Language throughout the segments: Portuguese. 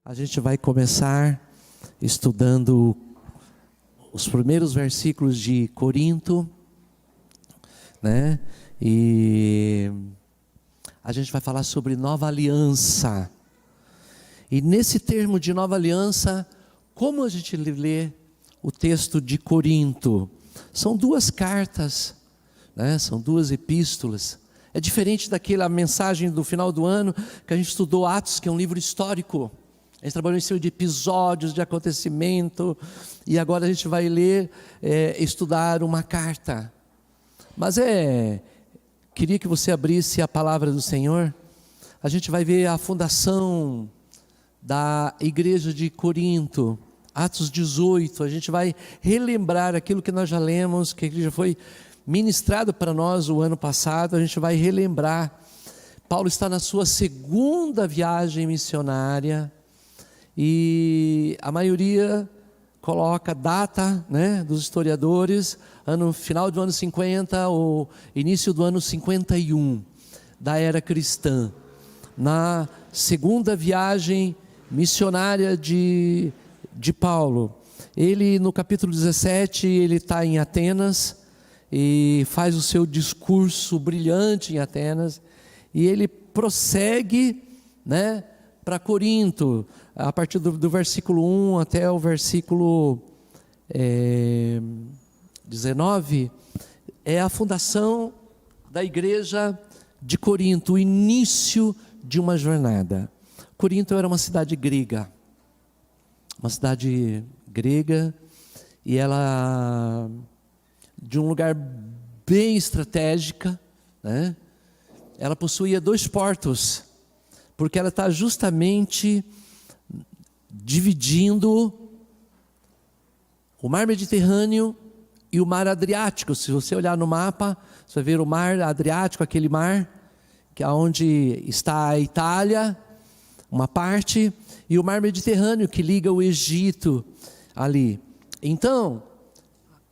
A gente vai começar estudando os primeiros versículos de Corinto, né? E a gente vai falar sobre nova aliança. E nesse termo de nova aliança, como a gente lê o texto de Corinto? São duas cartas, né? São duas epístolas. É diferente daquela mensagem do final do ano que a gente estudou Atos, que é um livro histórico. A gente trabalhou em cima de episódios, de acontecimento, e agora a gente vai ler, estudar uma carta. Mas queria que você abrisse a palavra do Senhor. A gente vai ver a fundação da igreja de Corinto, Atos 18, a gente vai relembrar aquilo que nós já lemos, que já foi ministrado para nós o ano passado, a gente vai relembrar. Paulo está na sua segunda viagem missionária, e a maioria coloca data, né, dos historiadores, final do ano 50 ou início do ano 51 da era cristã, na segunda viagem missionária de Paulo. Ele, no capítulo 17, ele está em Atenas e faz o seu discurso brilhante em Atenas, e ele prossegue, né, para Corinto, a partir do versículo 1 até o versículo 19, é a fundação da igreja de Corinto, o início de uma jornada. Corinto era uma cidade grega, e ela, de um lugar bem estratégica, né? Ela possuía 2 portos, porque ela está justamente dividindo o mar Mediterrâneo e o mar Adriático. Se você olhar no mapa, você vai ver o mar Adriático, aquele mar que é onde está a Itália, uma parte, e o mar Mediterrâneo que liga o Egito ali. Então,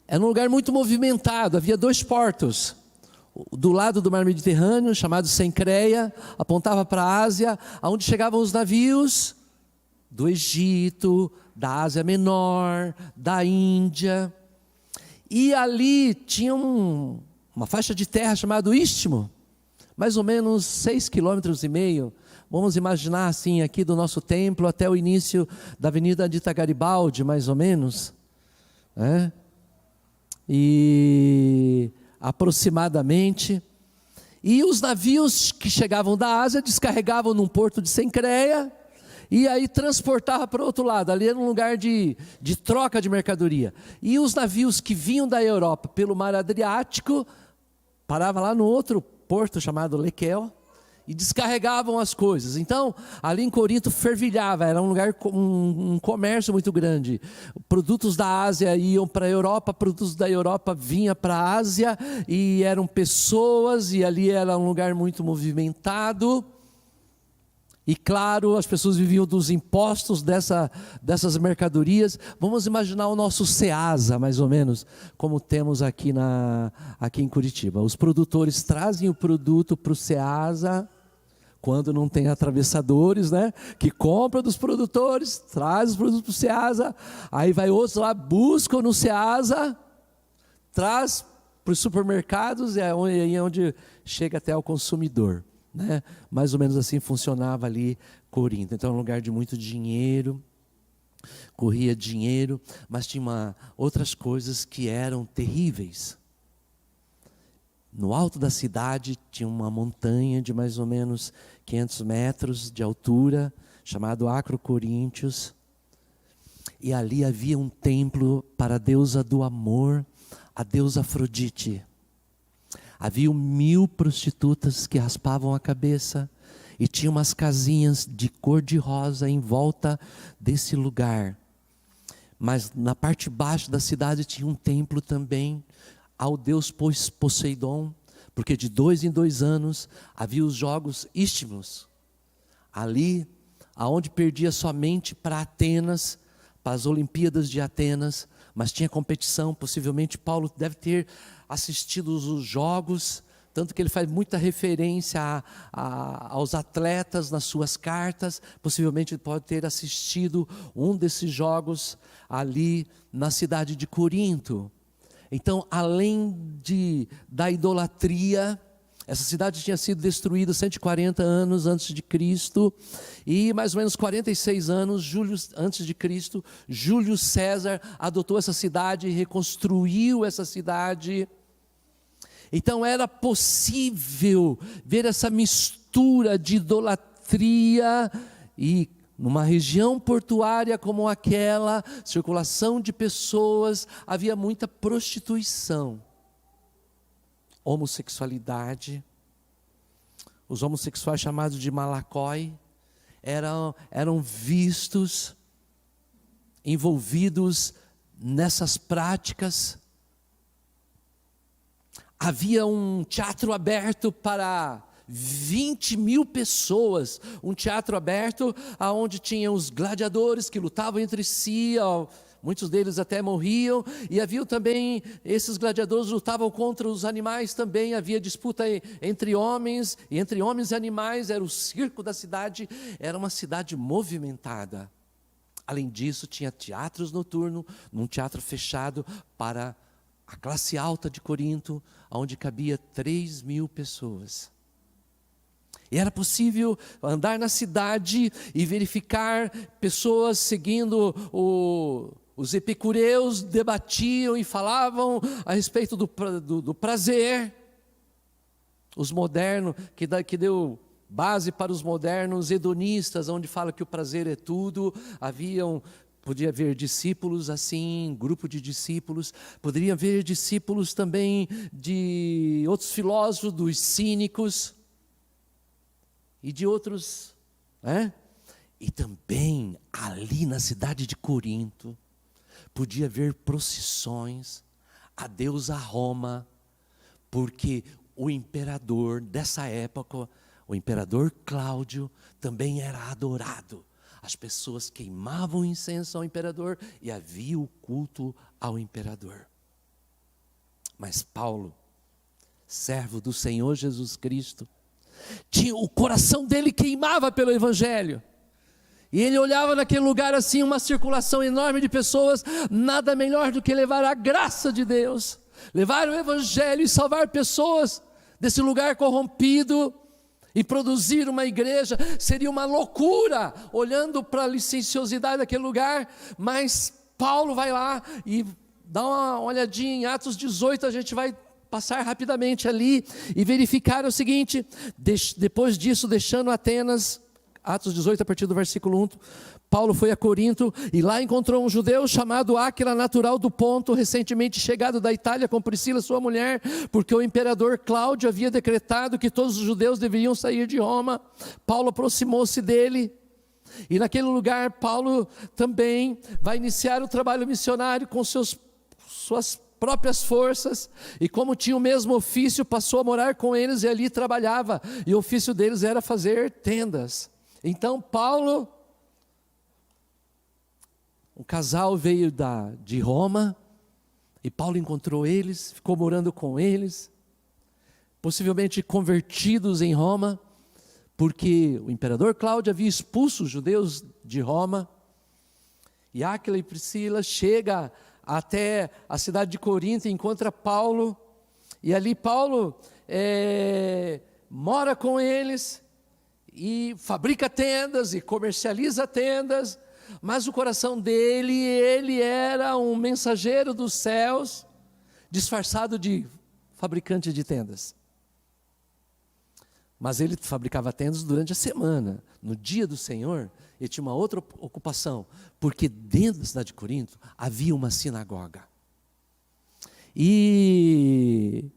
era um lugar muito movimentado, havia 2 portos. Do lado do mar Mediterrâneo, chamado Cencreia, apontava para a Ásia, onde chegavam os navios do Egito, da Ásia Menor, da Índia. E ali tinha uma faixa de terra chamada Istmo, mais ou menos 6,5 km. Vamos imaginar assim, aqui do nosso templo até o início da Avenida Anita Garibaldi, mais ou menos, né? E aproximadamente, e os navios que chegavam da Ásia descarregavam num porto de Cencreia, e aí transportava para o outro lado. Ali era um lugar de troca de mercadoria, e os navios que vinham da Europa pelo mar Adriático, paravam lá no outro porto chamado Lequel, e descarregavam as coisas. Então, ali em Corinto fervilhava, era um lugar com um comércio muito grande. Produtos da Ásia iam para a Europa, produtos da Europa vinham para a Ásia, e eram pessoas, e ali era um lugar muito movimentado. E claro, as pessoas viviam dos impostos dessas mercadorias. Vamos imaginar o nosso Ceasa, mais ou menos, como temos aqui em Curitiba. Os produtores trazem o produto para o Ceasa, quando não tem atravessadores, né, que compra dos produtores, traz os produtos para o Ceasa, aí vai outros lá, buscam no Ceasa, traz para os supermercados, e é onde chega até o consumidor, né? Mais ou menos assim funcionava ali Corinto. Então é um lugar de muito dinheiro, corria dinheiro, mas tinha outras coisas que eram terríveis. No alto da cidade tinha uma montanha de mais ou menos 500 metros de altura, chamado Acro Coríntios, e ali havia um templo para a deusa do amor, a deusa Afrodite. Havia 1000 prostitutas que raspavam a cabeça, e tinha umas casinhas de cor de rosa em volta desse lugar. Mas na parte baixa da cidade tinha um templo também ao deus Poseidon, porque de 2 em 2 anos havia os jogos Istmos, ali aonde perdia somente para Atenas, para as Olimpíadas de Atenas, mas tinha competição. Possivelmente Paulo deve ter assistido os jogos tanto que ele faz muita referência aos atletas nas suas cartas. Possivelmente ele pode ter assistido um desses jogos ali na cidade de Corinto. Então, além da idolatria, essa cidade tinha sido destruída 140 anos antes de Cristo, e mais ou menos 46 anos antes de Cristo, Júlio César adotou essa cidade e reconstruiu essa cidade. Então era possível ver essa mistura de idolatria e numa região portuária como aquela, circulação de pessoas, havia muita prostituição, homossexualidade. Os homossexuais chamados de malacói eram vistos, envolvidos nessas práticas. Havia um teatro aberto para 20 mil pessoas, um teatro aberto onde tinham os gladiadores que lutavam entre si, muitos deles até morriam, e havia também, esses gladiadores lutavam contra os animais também, havia disputa entre homens, e entre homens e animais, era o circo da cidade, era uma cidade movimentada. Além disso, tinha teatros noturnos, num teatro fechado para a classe alta de Corinto, onde cabia 3 mil pessoas. E era possível andar na cidade e verificar pessoas seguindo os epicureus, debatiam e falavam a respeito do prazer. Os modernos, que deu base para os modernos hedonistas, onde fala que o prazer é tudo. Podia haver discípulos assim, grupo de discípulos, poderia haver discípulos também de outros filósofos, dos cínicos e de outros, E também ali na cidade de Corinto, podia haver procissões a deusa Roma, porque o imperador dessa época, o imperador Cláudio, também era adorado. As pessoas queimavam incenso ao imperador e havia o culto ao imperador. Mas Paulo, servo do Senhor Jesus Cristo, o coração dele queimava pelo evangelho. E ele olhava naquele lugar assim, uma circulação enorme de pessoas, nada melhor do que levar a graça de Deus, levar o evangelho e salvar pessoas desse lugar corrompido. E produzir uma igreja seria uma loucura, olhando para a licenciosidade daquele lugar. Mas Paulo vai lá e dá uma olhadinha em Atos 18, a gente vai passar rapidamente ali e verificar o seguinte: depois disso, deixando Atenas, Atos 18 a partir do versículo 1, Paulo foi a Corinto e lá encontrou um judeu chamado Áquila, natural do Ponto, recentemente chegado da Itália com Priscila, sua mulher, porque o imperador Cláudio havia decretado que todos os judeus deveriam sair de Roma. Paulo aproximou-se dele e naquele lugar Paulo também vai iniciar o trabalho missionário com suas próprias forças, e como tinha o mesmo ofício, passou a morar com eles e ali trabalhava, e o ofício deles era fazer tendas. Então Paulo, um casal veio de Roma, e Paulo encontrou eles, ficou morando com eles, possivelmente convertidos em Roma, porque o imperador Cláudio havia expulso os judeus de Roma, e Áquila e Priscila chega até a cidade de Corinto e encontra Paulo, e ali Paulo mora com eles, e fabrica tendas, e comercializa tendas, mas o coração dele, ele era um mensageiro dos céus, disfarçado de fabricante de tendas. Mas ele fabricava tendas durante a semana. No dia do Senhor, ele tinha uma outra ocupação, porque dentro da cidade de Corinto havia uma sinagoga. E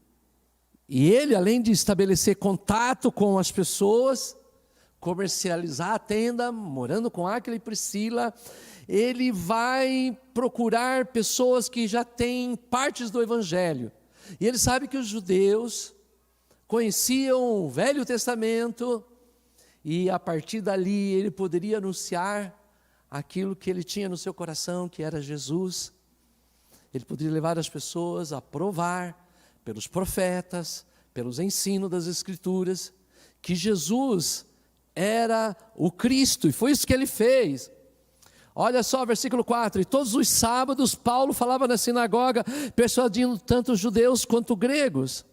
ele, além de estabelecer contato com as pessoas, comercializar a tenda, morando com Áquila e Priscila, ele vai procurar pessoas que já têm partes do Evangelho. E ele sabe que os judeus conheciam o Velho Testamento, e a partir dali ele poderia anunciar aquilo que ele tinha no seu coração, que era Jesus. Ele poderia levar as pessoas a provar pelos profetas, pelos ensinos das Escrituras, que Jesus era o Cristo, e foi isso que ele fez. Olha só, versículo 4: e todos os sábados Paulo falava na sinagoga, persuadindo tanto os judeus quanto gregos.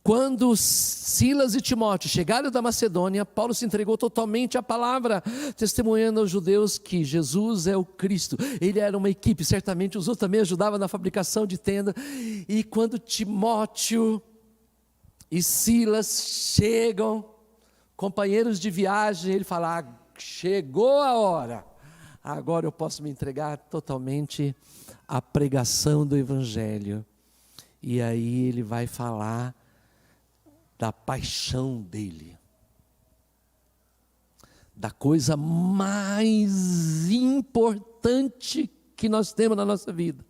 Quando Silas e Timóteo chegaram da Macedônia, Paulo se entregou totalmente à palavra, testemunhando aos judeus que Jesus é o Cristo. Ele era uma equipe, certamente os outros também ajudavam na fabricação de tenda. E quando Timóteo e Silas chegam, companheiros de viagem, ele fala: chegou a hora, agora eu posso me entregar totalmente à pregação do Evangelho. E aí ele vai falar da paixão dele, da coisa mais importante que nós temos na nossa vida,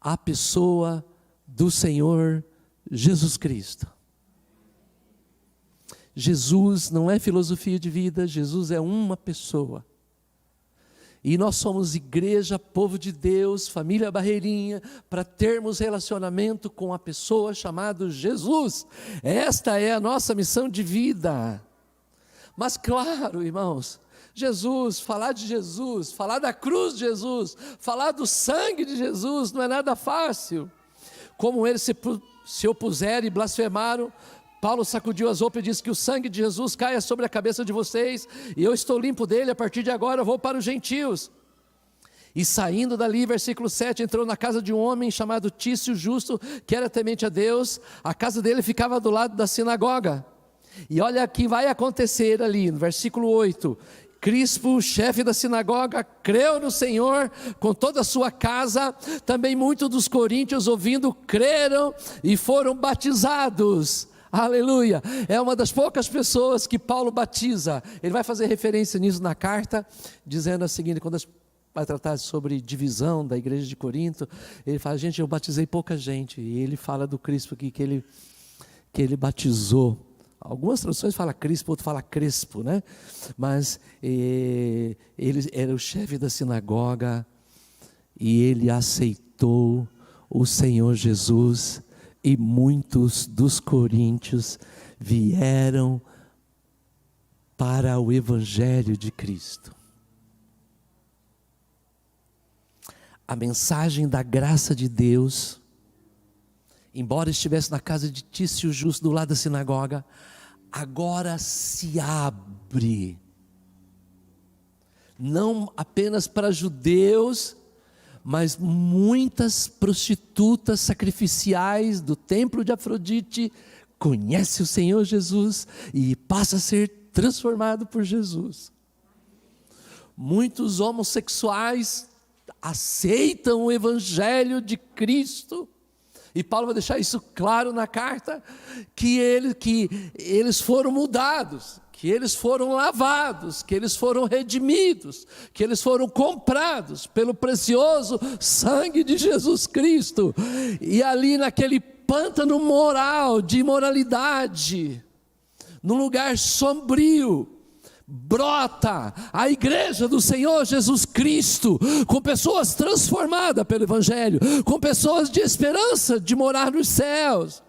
a pessoa do Senhor Jesus Cristo. Jesus não é filosofia de vida, Jesus é uma pessoa. E nós somos igreja, povo de Deus, família Barreirinha, para termos relacionamento com a pessoa chamada Jesus. Esta é a nossa missão de vida. Mas claro, irmãos, Jesus, falar de Jesus, falar da cruz de Jesus, falar do sangue de Jesus, não é nada fácil. Como eles se opuseram e blasfemaram, Paulo sacudiu as roupas e disse que o sangue de Jesus caia sobre a cabeça de vocês, e eu estou limpo dele, a partir de agora eu vou para os gentios. E saindo dali, versículo 7, entrou na casa de um homem chamado Tício Justo, que era temente a Deus. A casa dele ficava do lado da sinagoga. E olha o que vai acontecer ali, no versículo 8. Crispo, chefe da sinagoga, creu no Senhor com toda a sua casa. Também muitos dos coríntios, ouvindo, creram e foram batizados. Aleluia, é uma das poucas pessoas que Paulo batiza. Ele vai fazer referência nisso na carta, dizendo a seguinte, quando vai tratar sobre divisão da igreja de Corinto, ele fala: gente, eu batizei pouca gente. E ele fala do Crispo aqui, que ele batizou. Algumas traduções falam Crispo, outras falam Crespo, né? Mas ele era o chefe da sinagoga, e ele aceitou o Senhor Jesus. E muitos dos coríntios vieram para o Evangelho de Cristo. A mensagem da graça de Deus, embora estivesse na casa de Tício Justo, do lado da sinagoga, agora se abre, não apenas para judeus, mas muitas prostitutas sacrificiais do templo de Afrodite conhecem o Senhor Jesus e passam a ser transformados por Jesus. Muitos homossexuais aceitam o Evangelho de Cristo. E Paulo vai deixar isso claro na carta, que eles foram mudados, que eles foram lavados, que eles foram redimidos, que eles foram comprados pelo precioso sangue de Jesus Cristo. E ali naquele pântano moral, de imoralidade, num lugar sombrio, brota a igreja do Senhor Jesus Cristo, com pessoas transformadas pelo Evangelho, com pessoas de esperança de morar nos céus.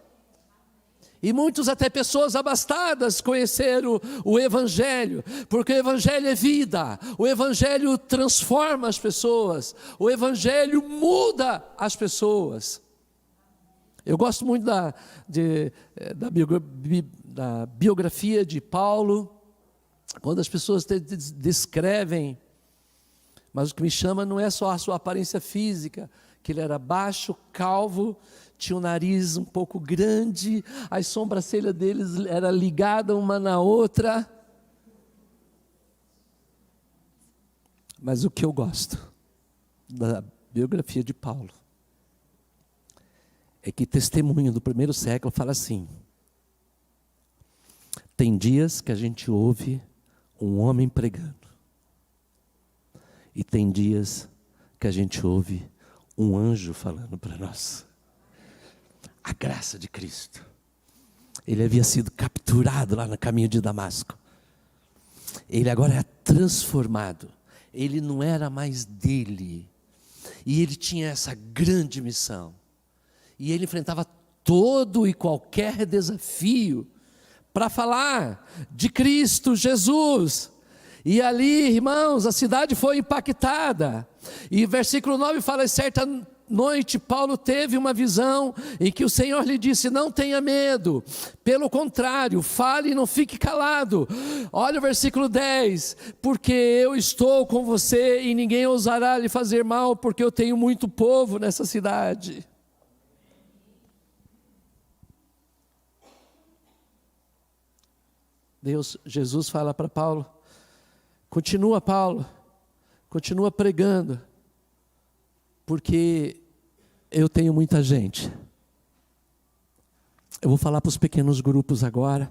E muitos, até pessoas abastadas, conheceram o Evangelho, porque o Evangelho é vida, o Evangelho transforma as pessoas, o Evangelho muda as pessoas. Eu gosto muito da biografia de Paulo, quando as pessoas descrevem, mas o que me chama não é só a sua aparência física, que ele era baixo, calvo, tinha um nariz um pouco grande, as sobrancelhas deles eram ligadas uma na outra. Mas o que eu gosto da biografia de Paulo é que testemunho do primeiro século fala assim: tem dias que a gente ouve um homem pregando, e tem dias que a gente ouve um anjo falando para nós. A graça de Cristo. Ele havia sido capturado lá no caminho de Damasco. Ele agora é transformado. Ele não era mais dele. E ele tinha essa grande missão. E ele enfrentava todo e qualquer desafio para falar de Cristo Jesus. E ali, irmãos, a cidade foi impactada. E versículo 9 fala: certa noite Paulo teve uma visão em que o Senhor lhe disse: não tenha medo, pelo contrário, fale e não fique calado. Olha o versículo 10: porque eu estou com você e ninguém ousará lhe fazer mal, porque eu tenho muito povo nessa cidade. Jesus fala para Paulo: continua, Paulo, continua pregando, porque eu tenho muita gente. Eu vou falar para os pequenos grupos agora,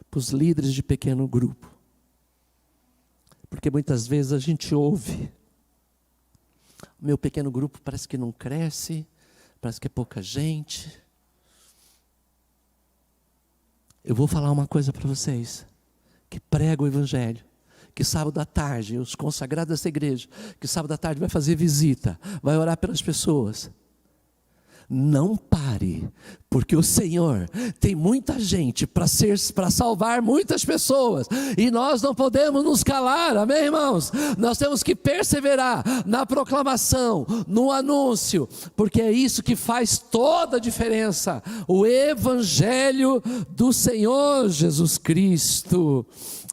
para os líderes de pequeno grupo, porque muitas vezes a gente ouve: o meu pequeno grupo parece que não cresce, parece que é pouca gente. Eu vou falar uma coisa para vocês, que prega o Evangelho, que sábado à tarde, os consagrados dessa igreja, que sábado à tarde vai fazer visita, vai orar pelas pessoas. Não pare, porque o Senhor tem muita gente para salvar muitas pessoas, e nós não podemos nos calar, amém, irmãos? Nós temos que perseverar na proclamação, no anúncio, porque é isso que faz toda a diferença, o Evangelho do Senhor Jesus Cristo.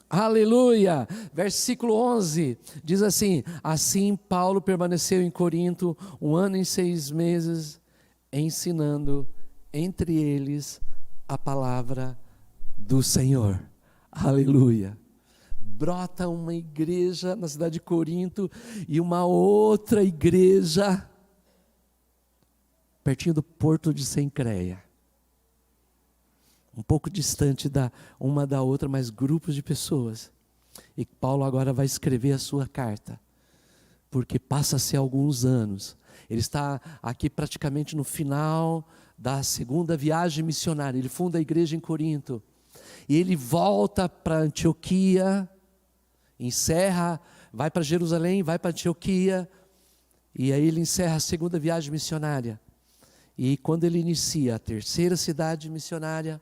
Aleluia. Versículo 11 diz assim: assim Paulo permaneceu em Corinto 1 ano e 6 meses, ensinando entre eles a palavra do Senhor. Aleluia. Brota uma igreja na cidade de Corinto e uma outra igreja pertinho do porto de Cencreia, um pouco distante uma da outra, mas grupos de pessoas. E Paulo agora vai escrever a sua carta, porque passa-se alguns anos. Ele está aqui praticamente no final da segunda viagem missionária. Ele funda a igreja em Corinto. E ele volta para Antioquia, encerra, vai para Jerusalém, vai para Antioquia. E aí ele encerra a segunda viagem missionária. E quando ele inicia a terceira cidade missionária,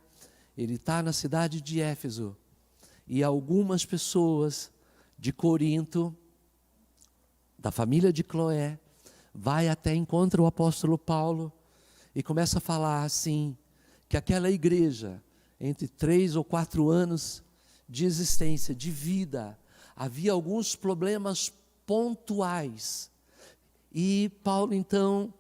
ele está na cidade de Éfeso. E algumas pessoas de Corinto, da família de Cloé, vai até encontra o apóstolo Paulo e começa a falar assim, que aquela igreja, entre 3 ou 4 anos de existência, de vida, havia alguns problemas pontuais. E Paulo então,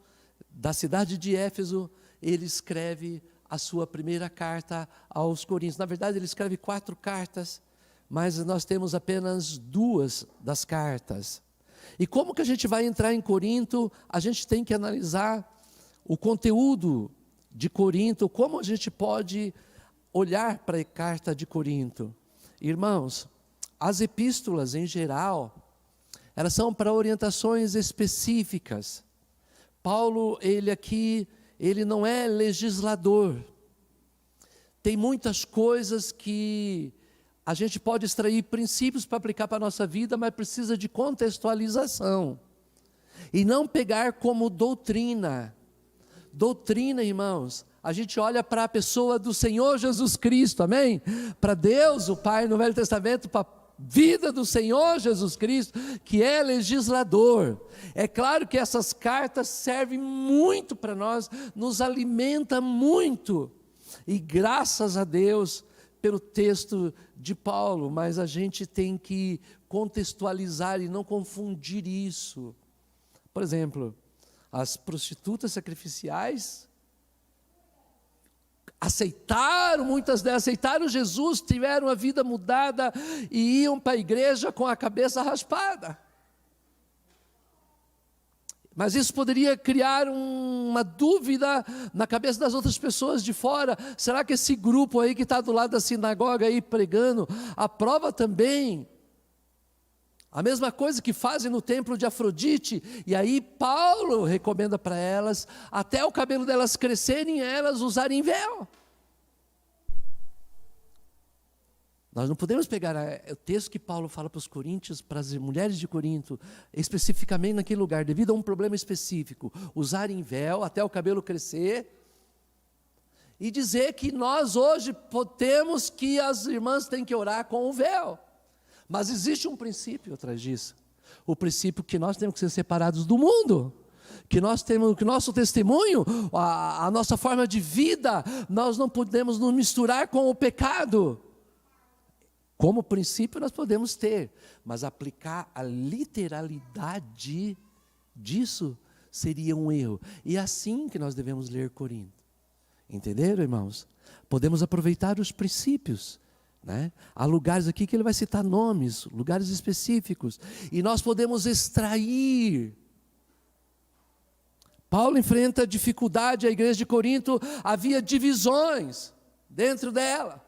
da cidade de Éfeso, ele escreve a sua primeira carta aos Coríntios. Na verdade ele escreve 4 cartas, mas nós temos apenas 2 das cartas. E como que a gente vai entrar em Corinto? A gente tem que analisar o conteúdo de Corinto, como a gente pode olhar para a carta de Corinto. Irmãos, as epístolas em geral, elas são para orientações específicas. Paulo, ele não é legislador. Tem muitas coisas que a gente pode extrair princípios para aplicar para a nossa vida, mas precisa de contextualização. E não pegar como doutrina. Doutrina, irmãos, a gente olha para a pessoa do Senhor Jesus Cristo, amém? Para Deus, o Pai, no Velho Testamento, para a vida do Senhor Jesus Cristo, que é legislador. É claro que essas cartas servem muito para nós, nos alimenta muito. E graças a Deus pelo texto de Paulo, mas a gente tem que contextualizar e não confundir isso. Por exemplo, as prostitutas sacrificiais muitas delas aceitaram Jesus, tiveram a vida mudada e iam para a igreja com a cabeça raspada. Mas isso poderia criar uma dúvida na cabeça das outras pessoas de fora. Será que esse grupo aí que está do lado da sinagoga aí pregando, aprova também a mesma coisa que fazem no templo de Afrodite? E aí Paulo recomenda para elas, até o cabelo delas crescerem, elas usarem véu. Nós não podemos pegar o texto que Paulo fala para os coríntios, para as mulheres de Corinto, especificamente naquele lugar, devido a um problema específico, usarem véu até o cabelo crescer, e dizer que nós hoje temos que as irmãs têm que orar com o véu. Mas existe um princípio atrás disso. O princípio que nós temos que ser separados do mundo. Que nós temos, que nosso testemunho, a nossa forma de vida, nós não podemos nos misturar com o pecado. Como princípio nós podemos ter, mas aplicar a literalidade disso seria um erro. E é assim que nós devemos ler Corinto. Entenderam, irmãos? Podemos aproveitar os princípios, né? Há lugares aqui que ele vai citar nomes, lugares específicos, e nós podemos extrair. Paulo enfrenta dificuldade, a igreja de Corinto, havia divisões dentro dela.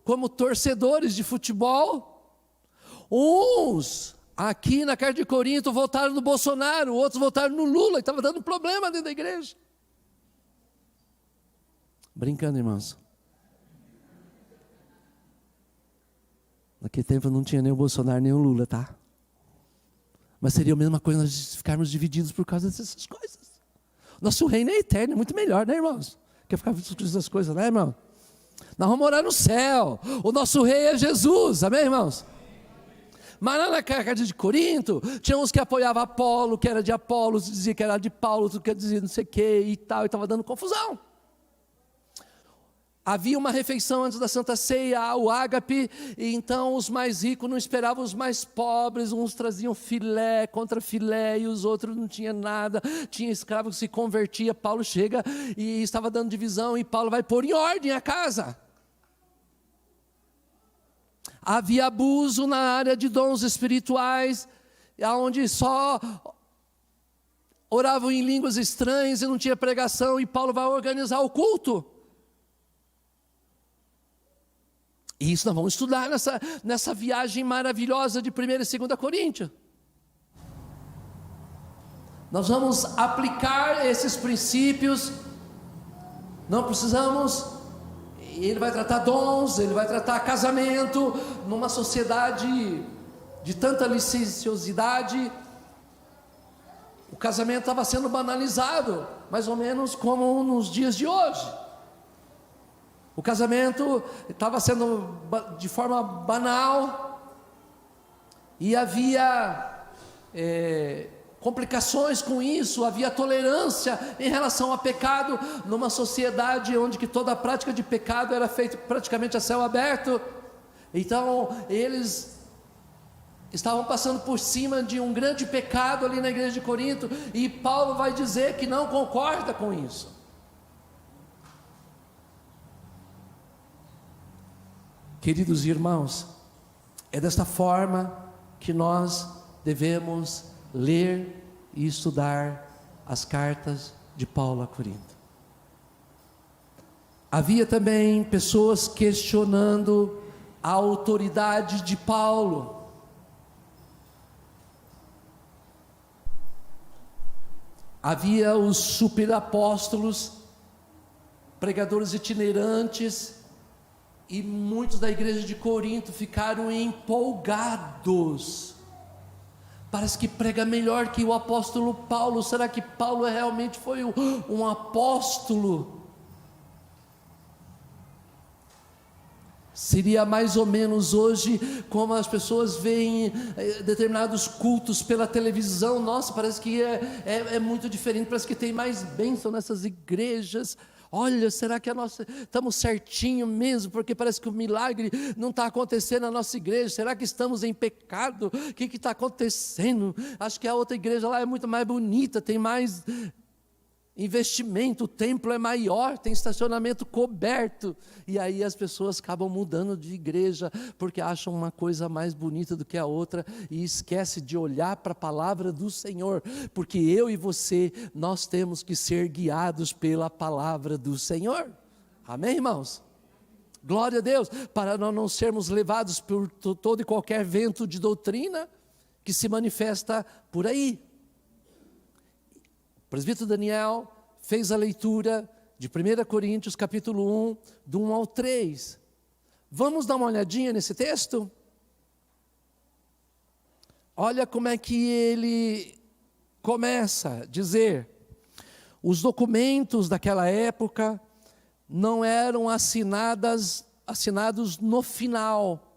Como torcedores de futebol, uns aqui na carta de Corinto votaram no Bolsonaro, outros votaram no Lula, e estava dando problema dentro da igreja. Brincando, irmãos. Naquele tempo não tinha nem o Bolsonaro nem o Lula, tá? Mas seria a mesma coisa nós ficarmos divididos por causa dessas coisas. Nosso reino é eterno, é muito melhor, né, irmãos? Quer ficar discutindo essas coisas, né, irmão? Nós vamos morar no céu. O nosso rei é Jesus, amém, irmãos? Mas lá na carta de Corinto, tinha uns que apoiavam Apolo, que era de Apolo, dizia que era de Paulo, outro que dizia não sei o que e tal, e estava dando confusão. Havia uma refeição antes da Santa Ceia, o ágape, e então os mais ricos não esperavam os mais pobres, uns traziam filé contra filé, e os outros não tinham nada, tinha escravo que se convertia. Paulo chega e estava dando divisão, e Paulo vai pôr em ordem a casa. Havia abuso na área de dons espirituais, onde só oravam em línguas estranhas e não tinha pregação, e Paulo vai organizar o culto. E isso nós vamos estudar nessa viagem maravilhosa de 1ª e 2ª Coríntios. Nós vamos aplicar esses princípios, não precisamos, ele vai tratar dons, ele vai tratar casamento, numa sociedade de tanta licenciosidade, o casamento estava sendo banalizado, mais ou menos como nos dias de hoje. O casamento estava sendo de forma banal, e havia complicações com isso, havia tolerância em relação ao pecado, numa sociedade onde que toda a prática de pecado era feita praticamente a céu aberto. Então eles estavam passando por cima de um grande pecado ali na igreja de Corinto, e Paulo vai dizer que não concorda com isso. Queridos irmãos, é desta forma que nós devemos ler e estudar as cartas de Paulo a Corinto. Havia também pessoas questionando a autoridade de Paulo. Havia os superapóstolos, pregadores itinerantes, e muitos da igreja de Corinto ficaram empolgados. Parece que prega melhor que o apóstolo Paulo. Será que Paulo realmente foi um apóstolo? Seria mais ou menos hoje como as pessoas veem determinados cultos pela televisão. Nossa, parece que é muito diferente, parece que tem mais bênção nessas igrejas. Olha, será que estamos certinho mesmo? Porque parece que o milagre não está acontecendo na nossa igreja. Será que estamos em pecado? O que está acontecendo? Acho que a outra igreja lá é muito mais bonita, tem mais investimento, o templo é maior, tem estacionamento coberto. E aí as pessoas acabam mudando de igreja, porque acham uma coisa mais bonita do que a outra, e esquece de olhar para a palavra do Senhor, porque eu e você, nós temos que ser guiados pela palavra do Senhor. Amém, irmãos? Glória a Deus, para nós não sermos levados por todo e qualquer vento de doutrina que se manifesta por aí. O presbítero Daniel fez a leitura de 1 Coríntios capítulo 1, do 1 ao 3. Vamos dar uma olhadinha nesse texto? Olha como é que ele começa a dizer: os documentos daquela época não eram assinados no final.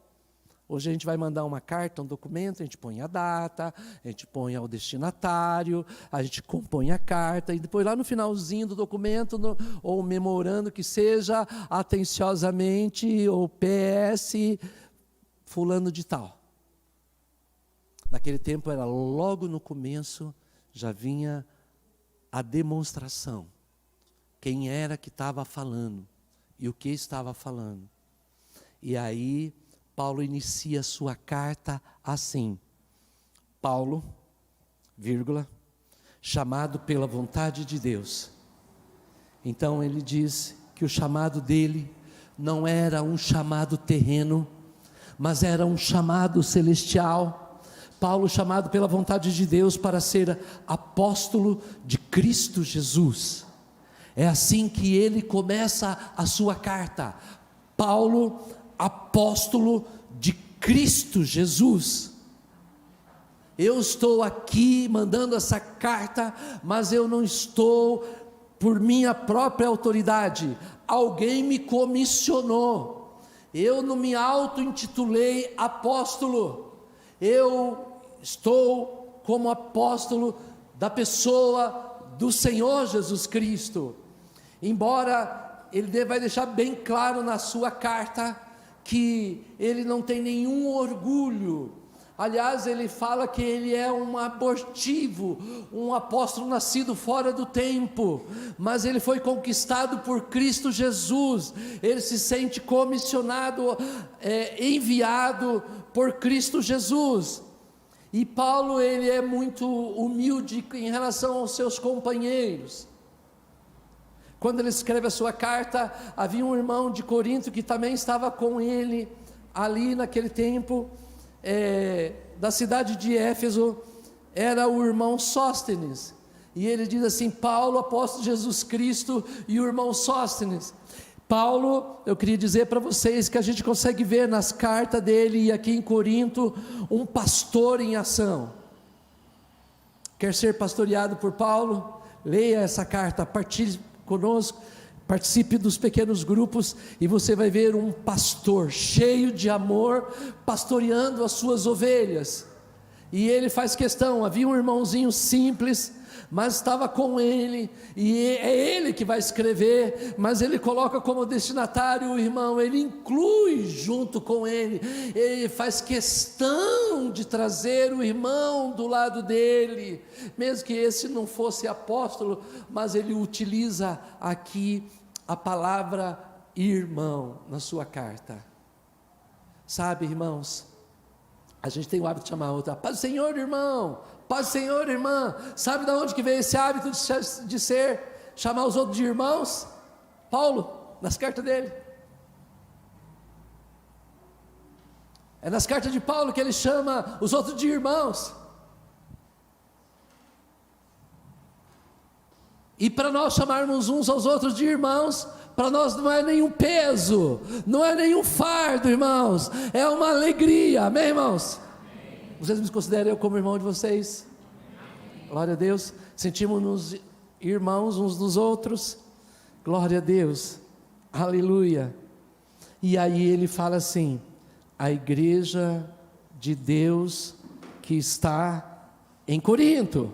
Hoje a gente vai mandar uma carta, um documento, a gente põe a data, a gente põe o destinatário, a gente compõe a carta, e depois lá no finalzinho do documento, ou memorando que seja, atenciosamente, ou PS, fulano de tal. Naquele tempo era logo no começo, já vinha a demonstração. Quem era que estava falando e o que estava falando. E aí Paulo inicia a sua carta assim: Paulo, vírgula, chamado pela vontade de Deus. Então ele diz que o chamado dele não era um chamado terreno, mas era um chamado celestial. Paulo, chamado pela vontade de Deus para ser apóstolo de Cristo Jesus. É assim que ele começa a sua carta: Paulo, apóstolo de Cristo Jesus. Eu estou aqui mandando essa carta, mas eu não estou por minha própria autoridade. Alguém me comissionou. Eu não me auto-intitulei apóstolo. Eu estou como apóstolo da pessoa do Senhor Jesus Cristo. Embora ele vai deixar bem claro na sua carta que ele não tem nenhum orgulho. Aliás, ele fala que ele é um abortivo, um apóstolo nascido fora do tempo, mas ele foi conquistado por Cristo Jesus. Ele se sente comissionado, enviado por Cristo Jesus. E Paulo, ele é muito humilde em relação aos seus companheiros. Quando ele escreve a sua carta, havia um irmão de Corinto que também estava com ele ali naquele tempo, da cidade de Éfeso, era o irmão Sóstenes. E ele diz assim: Paulo, apóstolo de Jesus Cristo, e o irmão Sóstenes. Paulo, eu queria dizer para vocês que a gente consegue ver nas cartas dele e aqui em Corinto, um pastor em ação. Quer ser pastoreado por Paulo? Leia essa carta, partilhe conosco, participe dos pequenos grupos, e você vai ver um pastor cheio de amor, pastoreando as suas ovelhas. E ele faz questão, havia um irmãozinho simples, mas estava com ele, e é ele que vai escrever, mas ele coloca como destinatário o irmão, ele inclui junto com ele faz questão de trazer o irmão do lado dele, mesmo que esse não fosse apóstolo, mas ele utiliza aqui a palavra irmão na sua carta. Sabe, irmãos, a gente tem o hábito de chamar a outra: paz do Senhor, irmão, paz do Senhor, irmã. Sabe de onde que veio esse hábito de chamar os outros de irmãos? Paulo, nas cartas dele. É nas cartas de Paulo que ele chama os outros de irmãos. E para nós chamarmos uns aos outros de irmãos, para nós não é nenhum peso, não é nenhum fardo, irmãos, é uma alegria, amém, irmãos? Amém. Vocês me consideram eu como irmão de vocês? Amém. Glória a Deus. Sentimos-nos irmãos uns dos outros, glória a Deus, aleluia. E aí ele fala assim: a igreja de Deus que está em Corinto.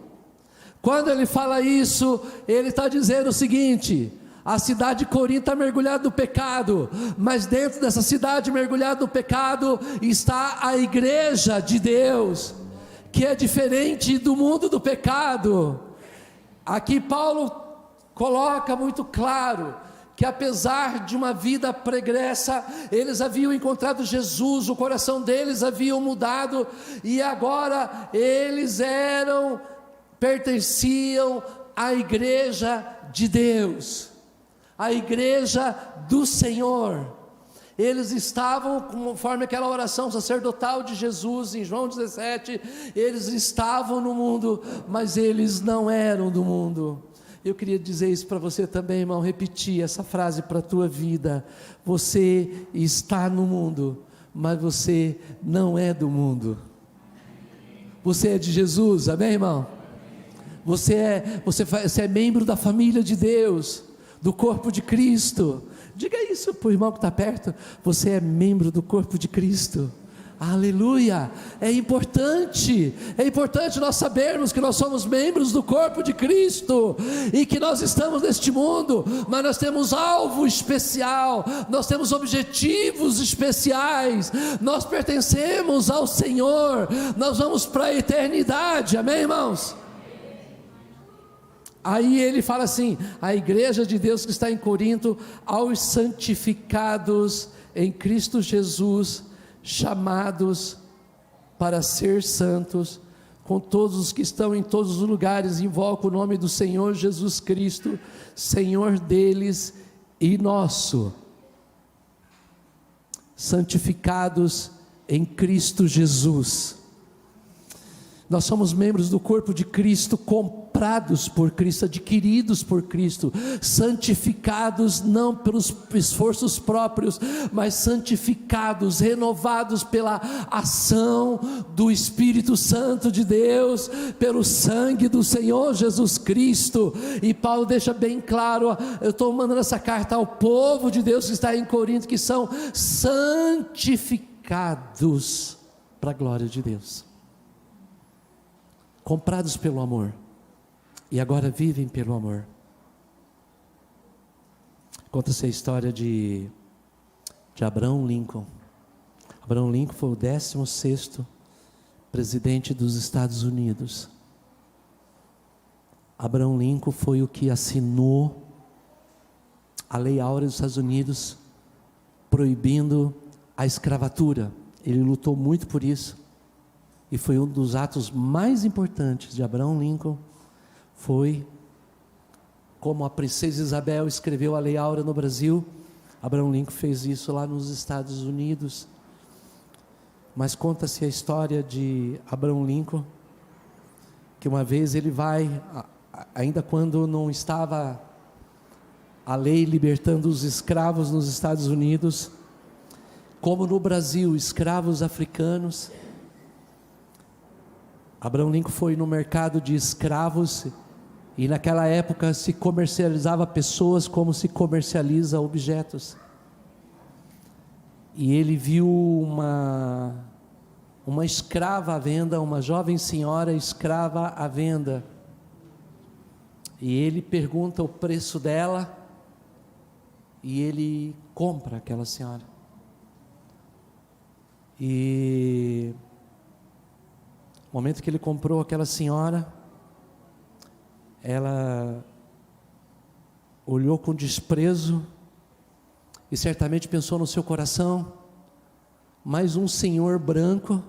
Quando ele fala isso, ele está dizendo o seguinte: a cidade de Corinto está mergulhada no pecado, mas dentro dessa cidade mergulhada no pecado está a igreja de Deus, que é diferente do mundo do pecado. Aqui Paulo coloca muito claro que apesar de uma vida pregressa, eles haviam encontrado Jesus, o coração deles havia mudado, e agora eles pertenciam à igreja de Deus, a igreja do Senhor. Eles estavam, conforme aquela oração sacerdotal de Jesus em João 17, eles estavam no mundo, mas eles não eram do mundo. Eu queria dizer isso para você também, irmão, repetir essa frase para a tua vida: você está no mundo, mas você não é do mundo. Você é de Jesus, amém, irmão? Você é membro da família de Deus. do corpo de Cristo. Diga isso para o irmão que está perto: você é membro do corpo de Cristo. Aleluia. É importante nós sabermos que nós somos membros do corpo de Cristo, e que nós estamos neste mundo, mas nós temos alvo especial, nós temos objetivos especiais, nós pertencemos ao Senhor, nós vamos para a eternidade, amém, irmãos? Aí ele fala assim: a igreja de Deus que está em Corinto, aos santificados em Cristo Jesus, chamados para ser santos, com todos os que estão em todos os lugares, invoca o nome do Senhor Jesus Cristo, Senhor deles e nosso. Santificados em Cristo Jesus. Nós somos membros do corpo de Cristo, comprados por Cristo, adquiridos por Cristo, santificados não pelos esforços próprios, mas santificados, renovados pela ação do Espírito Santo de Deus, pelo sangue do Senhor Jesus Cristo. E Paulo deixa bem claro, eu estou mandando essa carta ao povo de Deus que está em Corinto, que são santificados para a glória de Deus, comprados pelo amor, e agora vivem pelo amor. Conta-se a história de Abraham Lincoln. Abraham Lincoln foi o 16º presidente dos Estados Unidos. Abraham Lincoln foi o que assinou a Lei Áurea dos Estados Unidos, proibindo a escravatura. Ele lutou muito por isso, e foi um dos atos mais importantes de Abraham Lincoln. Foi como a princesa Isabel escreveu a Lei Áurea no Brasil, Abraham Lincoln fez isso lá nos Estados Unidos. Mas conta-se a história de Abraham Lincoln, que uma vez ele vai, ainda quando não estava a lei libertando os escravos nos Estados Unidos, como no Brasil, escravos africanos, Abraham Lincoln foi no mercado de escravos, e naquela época se comercializava pessoas como se comercializa objetos. E ele viu uma escrava à venda, uma jovem senhora escrava à venda. E ele pergunta o preço dela, e ele compra aquela senhora. E no momento que ele comprou aquela senhora, ela olhou com desprezo e certamente pensou no seu coração: mais um senhor branco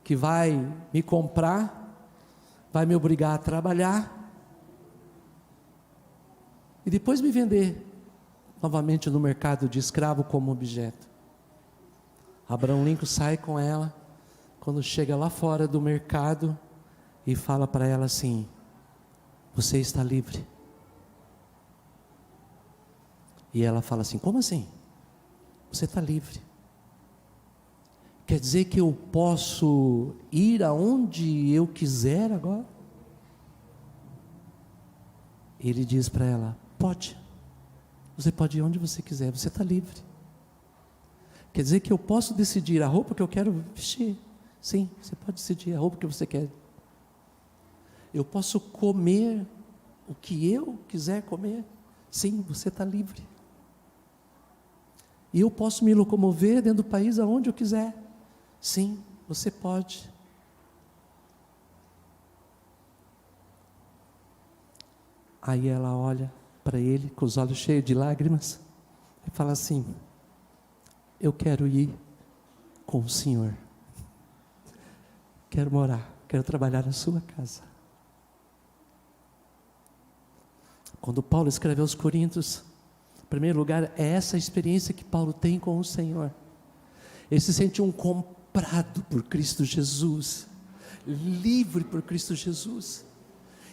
que vai me comprar, vai me obrigar a trabalhar e depois me vender novamente no mercado de escravo como objeto. Abraham Lincoln sai com ela, quando chega lá fora do mercado, e fala para ela assim: você está livre. E ela fala assim: como assim? Você está livre? Quer dizer que eu posso ir aonde eu quiser agora? Ele diz para ela: pode, você pode ir onde você quiser, você está livre. Quer dizer que eu posso decidir a roupa que eu quero vestir? Sim, você pode decidir a roupa que você quer. Eu posso comer o que eu quiser comer? Sim, você está livre. E eu posso me locomover dentro do país aonde eu quiser? Sim, você pode. Aí ela olha para ele com os olhos cheios de lágrimas e fala assim: eu quero ir com o Senhor. Quero morar, quero trabalhar na sua casa. Quando Paulo escreve aos Coríntios, em primeiro lugar, é essa experiência que Paulo tem com o Senhor. Ele se sente comprado por Cristo Jesus, livre por Cristo Jesus.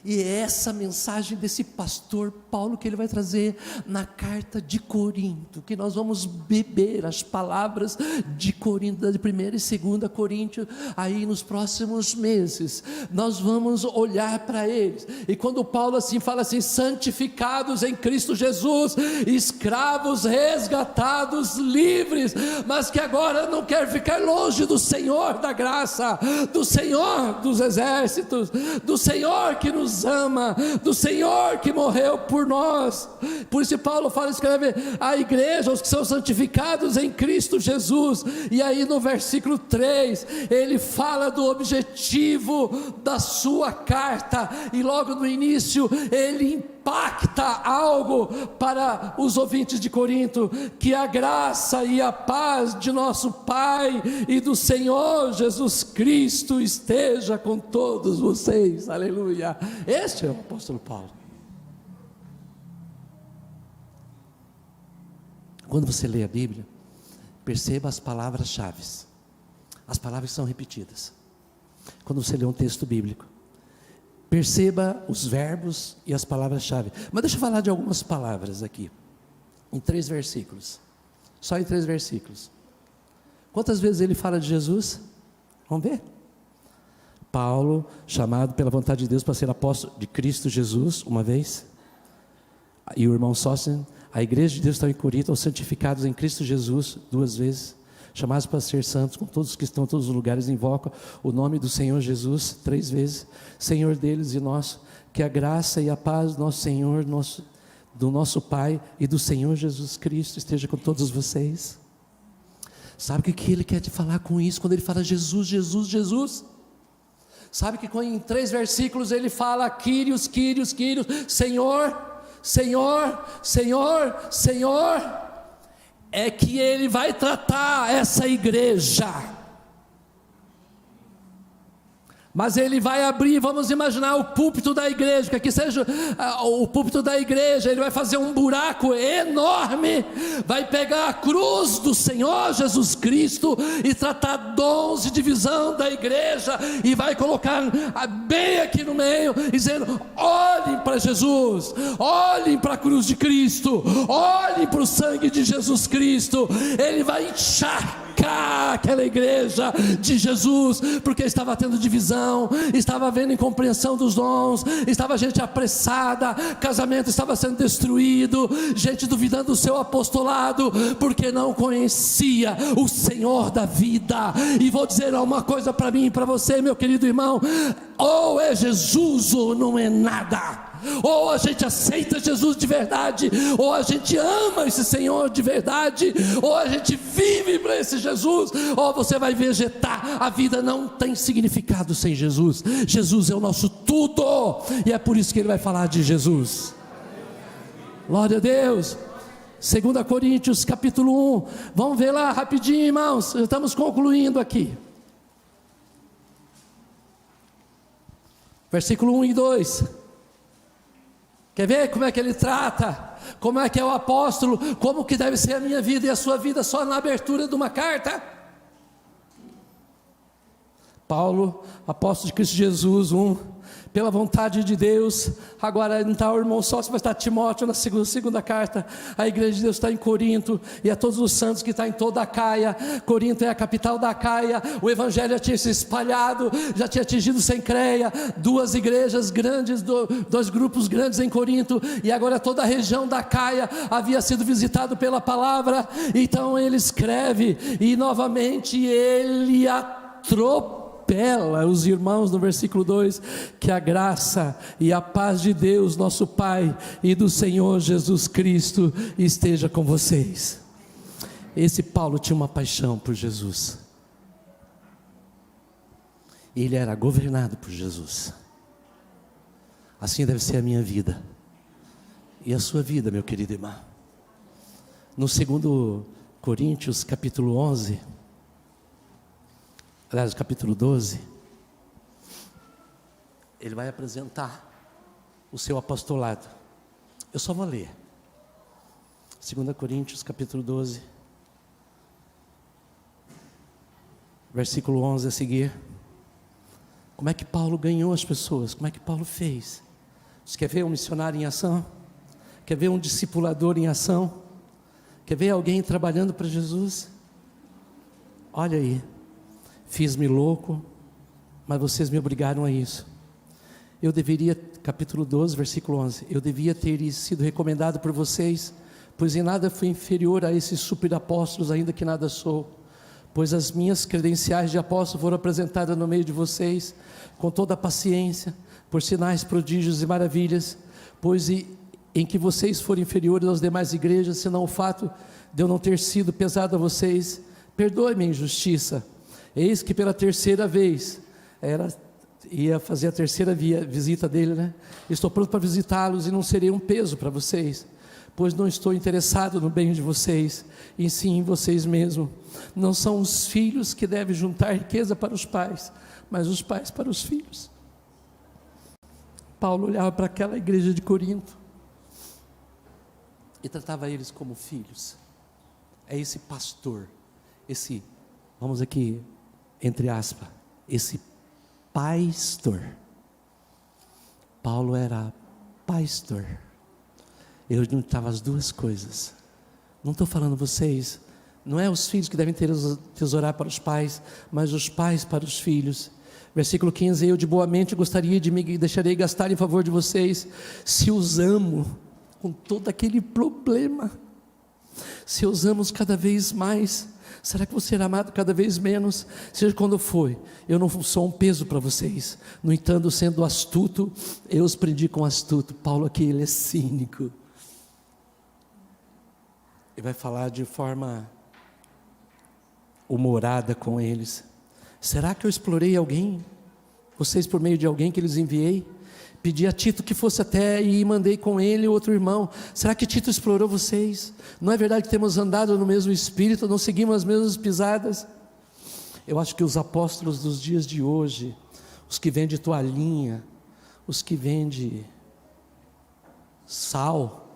E é essa mensagem desse pastor Paulo que ele vai trazer na carta de Corinto, que nós vamos beber as palavras de Corinto, de 1ª e 2ª Coríntios, aí nos próximos meses, nós vamos olhar para eles, e quando Paulo assim fala assim, santificados em Cristo Jesus, escravos resgatados, livres, mas que agora não quer ficar longe do Senhor da graça, do Senhor dos exércitos, do Senhor que nos ama, do Senhor que morreu por nós. Por isso Paulo escreve a igreja, os que são santificados em Cristo Jesus, e aí no versículo 3, ele fala do objetivo da sua carta, e logo no início, ele impacta algo para os ouvintes de Corinto, que a graça e a paz de nosso Pai e do Senhor Jesus Cristo esteja com todos vocês, aleluia. Este é o apóstolo Paulo. Quando você lê a Bíblia, perceba as palavras-chave, as palavras que são repetidas. Quando você lê um texto bíblico, perceba os verbos e as palavras-chave. Mas deixa eu falar de algumas palavras aqui, em 3 versículos, só em 3 versículos. Quantas vezes ele fala de Jesus? Vamos ver. Paulo, chamado pela vontade de Deus para ser apóstolo de Cristo Jesus, uma vez. E o irmão Sóstenes, a igreja de Deus está em Corinto, aos santificados em Cristo Jesus, 2 vezes. Chamados para ser santos, com todos que estão em todos os lugares, invoca o nome do Senhor Jesus, 3 vezes. Senhor deles e nosso, que a graça e a paz do nosso Senhor, do nosso Pai e do Senhor Jesus Cristo esteja com todos vocês. Sabe o que ele quer te falar com isso, quando ele fala Jesus, Jesus, Jesus? Sabe que em 3 versículos ele fala Kyrios, Kyrios, Kyrios, Senhor, Senhor, Senhor, Senhor. É que ele vai tratar essa igreja, mas ele vai abrir, vamos imaginar o púlpito da igreja, que aqui seja o púlpito da igreja, ele vai fazer um buraco enorme, vai pegar a cruz do Senhor Jesus Cristo, e tratar dons de divisão da igreja, e vai colocar bem aqui no meio, dizendo, olhem para Jesus, olhem para a cruz de Cristo, olhem para o sangue de Jesus Cristo. Ele vai encharcar aquela igreja de Jesus, porque estava tendo divisão, estava havendo incompreensão dos dons, estava gente apressada, casamento estava sendo destruído, gente duvidando do seu apostolado, porque não conhecia o Senhor da vida. E vou dizer uma coisa para mim e para você, meu querido irmão, ou é Jesus ou não é nada. Ou a gente aceita Jesus de verdade, ou a gente ama esse Senhor de verdade, ou a gente vive para esse Jesus, ou você vai vegetar. A vida não tem significado sem Jesus. Jesus é o nosso tudo, e é por isso que ele vai falar de Jesus. Glória a Deus. 2 Coríntios capítulo 1, vamos ver lá rapidinho, irmãos, estamos concluindo aqui. Versículo 1 e 2. Quer ver como é que ele trata? Como é que é o apóstolo? Como que deve ser a minha vida e a sua vida só na abertura de uma carta? Paulo, apóstolo de Cristo Jesus, pela vontade de Deus. Agora não está o irmão só, mas está Timóteo na segunda carta. A igreja de Deus está em Corinto, e a todos os santos que está em toda a Caia. Corinto é a capital da Caia. O evangelho já tinha se espalhado, já tinha atingido Cencreia, 2 igrejas grandes, 2 grupos grandes em Corinto, e agora toda a região da Caia havia sido visitado pela palavra. Então ele escreve, e novamente ele atropela os irmãos no versículo 2, que a graça e a paz de Deus nosso Pai e do Senhor Jesus Cristo esteja com vocês. Esse Paulo tinha uma paixão por Jesus, ele era governado por Jesus. Assim deve ser a minha vida e a sua vida, meu querido irmão. No 2 Coríntios capítulo 11, aliás, capítulo 12, ele vai apresentar o seu apostolado. Eu só vou ler 2 Coríntios capítulo 12, versículo 11 a seguir. Como é que Paulo ganhou as pessoas? Como é que Paulo fez? Você quer ver um missionário em ação? Quer ver um discipulador em ação? Quer ver alguém trabalhando para Jesus? Olha aí, fiz-me louco, mas vocês me obrigaram a isso. Eu deveria, capítulo 12, versículo 11, eu devia ter sido recomendado por vocês, pois em nada fui inferior a esses superapóstolos, ainda que nada sou. Pois as minhas credenciais de apóstolo foram apresentadas no meio de vocês, com toda a paciência, por sinais, prodígios e maravilhas, pois em que vocês foram inferiores às demais igrejas, senão o fato de eu não ter sido pesado a vocês. Perdoe-me a injustiça. Eis que pela terceira vez, ia fazer a terceira visita dele, né? Estou pronto para visitá-los e não serei um peso para vocês, pois não estou interessado no bem de vocês, e sim em vocês mesmos. Não são os filhos que devem juntar riqueza para os pais, mas os pais para os filhos. Paulo olhava para aquela igreja de Corinto e tratava eles como filhos. É esse pastor, vamos aqui, entre aspas, esse pastor. Paulo era pastor. Eu juntava as duas coisas. Não estou falando vocês, não é os filhos que devem tesourar para os pais, mas os pais para os filhos. Versículo 15, eu de boa mente gostaria de me deixarei gastar em favor de vocês, se os amo, com todo aquele problema, se os amo cada vez mais, será que vou ser amado cada vez menos? Seja quando for, eu não sou um peso para vocês, no entanto, sendo astuto, eu os prendi com astuto. Paulo aqui, ele é cínico, ele vai falar de forma humorada com eles. Será que eu explorei alguém? Vocês por meio de alguém que lhes enviei? Pedi a Tito que fosse até e mandei com ele outro irmão. Será que Tito explorou vocês? Não é verdade que temos andado no mesmo espírito, não seguimos as mesmas pisadas? Eu acho que os apóstolos dos dias de hoje, os que vendem toalhinha, os que vendem sal,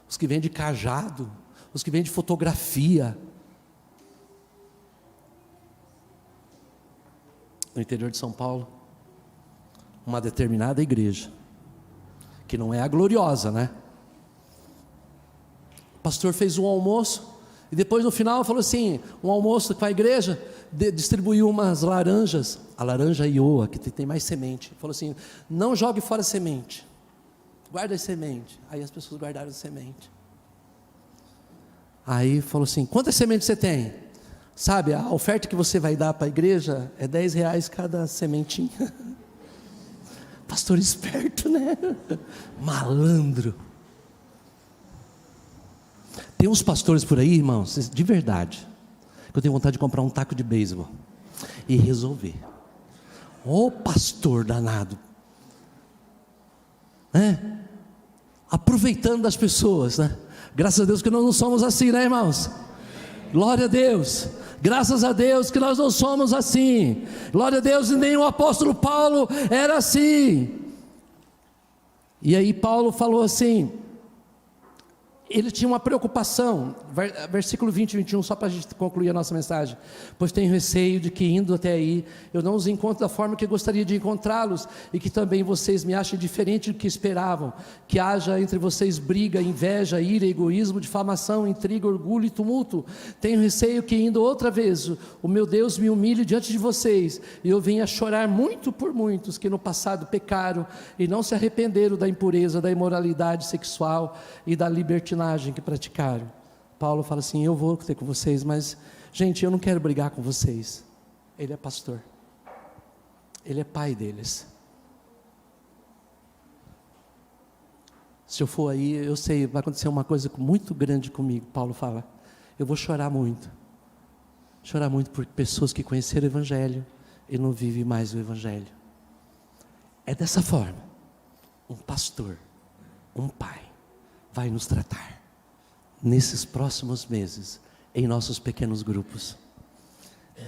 os que vendem cajado, os que vendem fotografia, no interior de São Paulo, uma determinada igreja, que não é a gloriosa, né? O pastor fez um almoço, e depois no final falou assim, um almoço com a igreja, distribuiu umas laranjas, a laranja ioa, que tem mais semente, falou assim, não jogue fora a semente, guarda a semente. Aí as pessoas guardaram a semente. Aí falou assim, quantas sementes você tem? Sabe, a oferta que você vai dar para a igreja é R$10 cada sementinha. Pastor esperto, né? Malandro. Tem uns pastores por aí, irmãos, de verdade, que eu tenho vontade de comprar um taco de beisebol e resolver. Ô pastor danado, né? Aproveitando das pessoas, né? Graças a Deus que nós não somos assim, né, irmãos? Glória a Deus. Graças a Deus que nós não somos assim. Glória a Deus, e nem o apóstolo Paulo era assim. E aí Paulo falou assim, ele tinha uma preocupação, versículo 20 e 21, só para a gente concluir a nossa mensagem. Pois tenho receio de que indo até aí, eu não os encontro da forma que gostaria de encontrá-los, e que também vocês me achem diferente do que esperavam, que haja entre vocês briga, inveja, ira, egoísmo, difamação, intriga, orgulho e tumulto. Tenho receio que indo outra vez, o meu Deus me humilhe diante de vocês, e eu venha chorar muito por muitos que no passado pecaram, e não se arrependeram da impureza, da imoralidade sexual e da libertinagem que praticaram. Paulo fala assim, eu vou ter com vocês, mas gente, eu não quero brigar com vocês. Ele é pastor, ele é pai deles. Se eu for aí, eu sei, vai acontecer uma coisa muito grande comigo. Paulo fala, eu vou chorar muito por pessoas que conheceram o Evangelho e não vivem mais o Evangelho. É dessa forma, um pastor, um pai, vai nos tratar nesses próximos meses, em nossos pequenos grupos.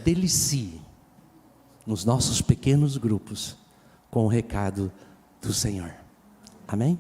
Delicie nos nossos pequenos grupos com o recado do Senhor. Amém?